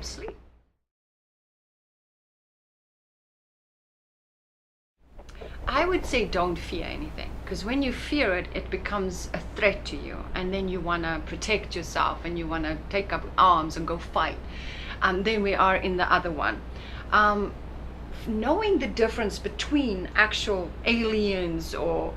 sleep. I would say don't fear anything, because when you fear it, it becomes a threat to you, and then you want to protect yourself and you want to take up arms and go fight. Then we are in the other one. Knowing the difference between actual aliens or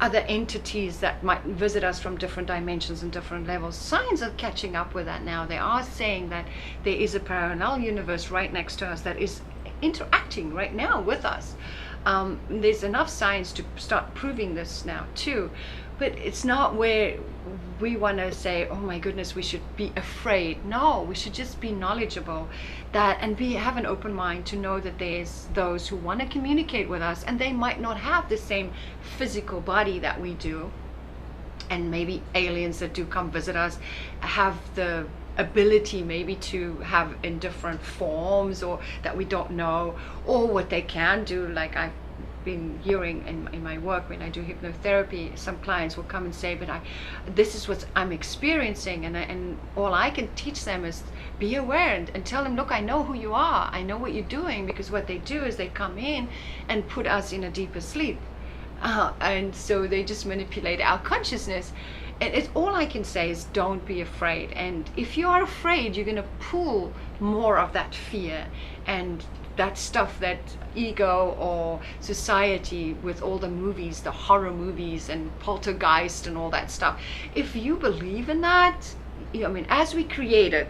other entities that might visit us from different dimensions and different levels, science are catching up with that now. They are saying that there is a parallel universe right next to us that is interacting right now with us. There's enough science to start proving this now too, but it's not where we want to say, oh my goodness, we should be afraid. No, we should just be knowledgeable that, and have an open mind to know that there's those who want to communicate with us, and they might not have the same physical body that we do, and maybe aliens that do come visit us have the ability maybe to have in different forms, or that we don't know, or what they can do. Like I've been hearing in my work when I do hypnotherapy, some clients will come and say, but this is what I'm experiencing, and all I can teach them is be aware, and tell them, look, I know who you are, I know what you're doing, because what they do is they come in and put us in a deeper sleep, and so they just manipulate our consciousness. And it's all I can say is don't be afraid. And if you are afraid, you're going to pull more of that fear and that stuff that ego or society, with all the movies, the horror movies and poltergeist and all that stuff. If you believe in that, I mean, as we created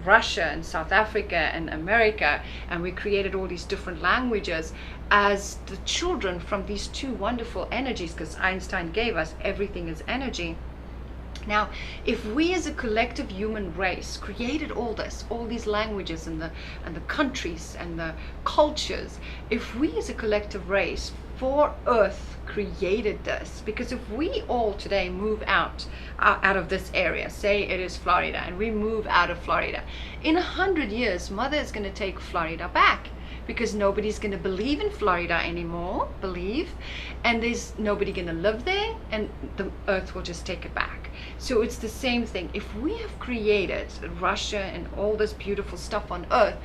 Russia and South Africa and America, and we created all these different languages as the children from these two wonderful energies, because Einstein gave us everything is energy. Now, if we as a collective human race created all this, all these languages and the countries and the cultures, if we as a collective race for Earth created this, because if we all today move out of this area, say it is Florida, and we move out of Florida, in 100 years, Mother is going to take Florida back, because nobody's going to believe in Florida anymore, and there's nobody going to live there, and the Earth will just take it back. So it's the same thing. If we have created Russia and all this beautiful stuff on Earth,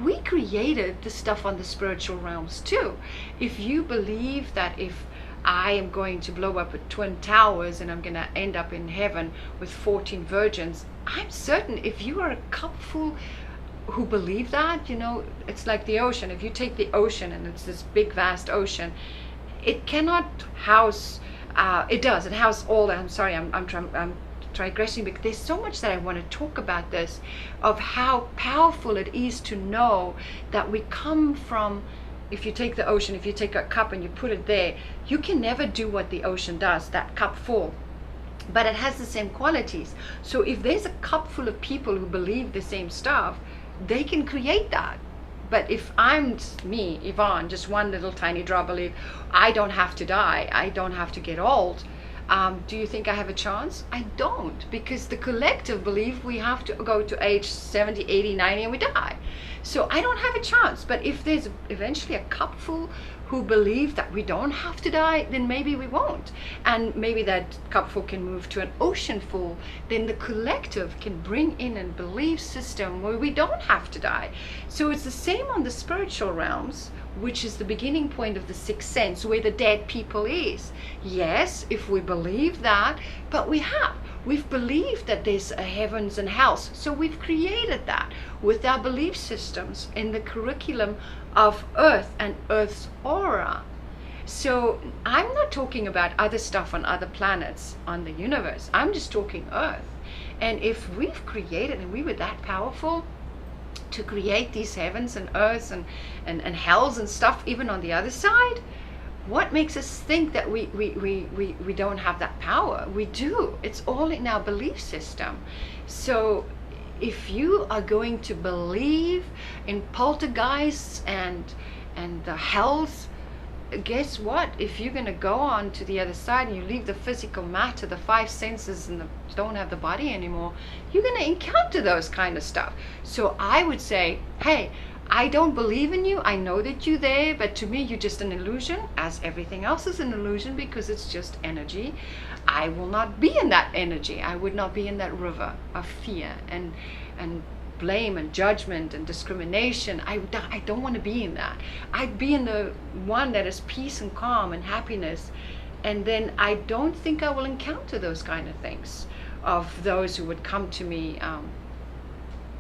we created the stuff on the spiritual realms too. If you believe that if I am going to blow up at Twin Towers and I'm going to end up in heaven with 14 virgins, I'm certain if you are a cupful who believe that, it's like the ocean. If you take the ocean, and it's this big vast ocean, it cannot house, it houses all that. I'm sorry, I'm digressing, because there's so much that I want to talk about this, of how powerful it is to know that we come from. If you take the ocean, if you take a cup and you put it there, you can never do what the ocean does, that cup full, but it has the same qualities. So if there's a cup full of people who believe the same stuff, they can create that. But if I'm me, Yvonne, just one little tiny drop, believe I don't have to die, I don't have to get old, do you think I have a chance? I don't, because the collective believe we have to go to age 70, 80, 90 and we die. So I don't have a chance. But if there's eventually a cupful who believe that we don't have to die, then maybe we won't. And maybe that cupful can move to an ocean full. Then the collective can bring in a belief system where we don't have to die. So it's the same on the spiritual realms, which is the beginning point of the sixth sense, where the dead people is. Yes, if we believe that, but we've believed that there's a heavens and hells, so we've created that with our belief systems in the curriculum of Earth and Earth's aura. So I'm not talking about other stuff on other planets on the universe, I'm just talking Earth. And if we've created, and we were that powerful to create these heavens and earths and hells and stuff, even on the other side, what makes us think that we don't have that power? We do. It's all in our belief system. So if you are going to believe in poltergeists and the hells, guess what? If you're going to go on to the other side and you leave the physical matter, the five senses, and don't have the body anymore, you're going to encounter those kind of stuff. So I would say, hey, I don't believe in you, I know that you're there, but to me you're just an illusion, as everything else is an illusion, because it's just energy. I will not be in that energy. I would not be in that river of fear and blame and judgment and discrimination. I don't want to be in that. I'd be in the one that is peace and calm and happiness. And then I don't think I will encounter those kind of things of those who would come to me.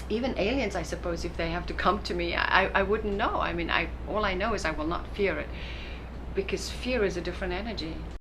Even aliens, I suppose, if they have to come to me, I wouldn't know. I mean, all I know is I will not fear it, because fear is a different energy.